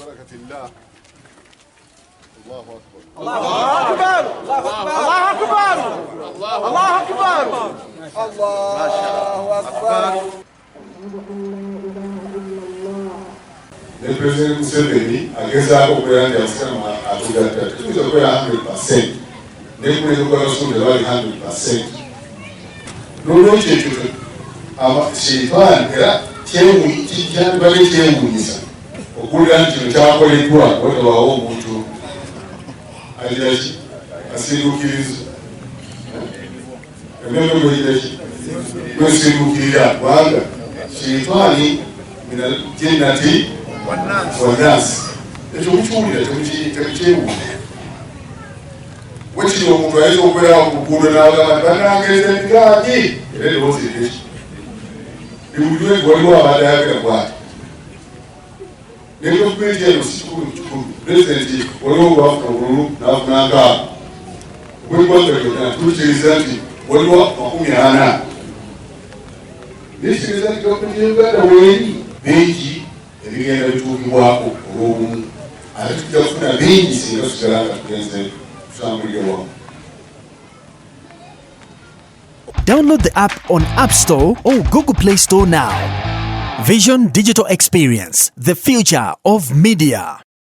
بركة الله. الله أكبر. الله أكبر. الله أكبر. الله أكبر. الله أكبر. Le président Museveni agezaako okulanda yasema atugatta tuza kubeera 100%. Nekuleza okwabasumira bali 100%. N'olwekyo ekyo sheitaani era kyandibadde kyewuunyisa okuwulira nti kino kyakoleddwa watabaawo omuntu aliraki asinduukiriza emyoyo gweyiraki gwesinduukirira kubanga sheitaani mina jennati wannansi ekyo mukiwulira temukyewuunya wekiri omuntu ayinza okubeera ku luguudo n'agamba banangereza ebigangi era erirowooza eryeki liwulirwe waliwo abantu ayagala bwati negavumenti eno si kikumi pulezidenti waliwo ngawafuna obululu n'afuna nkaaga ogweggwanga lyonna tukiriza nti waliwo 40 nekitegeeza nti gavumenti y'Uganda weeri bingi ebigenda bituukibwako olw'obumu ate tujja kufuna bingi singa tutera nga tugenze tutambulire wamu. Download the app on App Store or Google Play Store now. Vision Digital Experience, the future of media.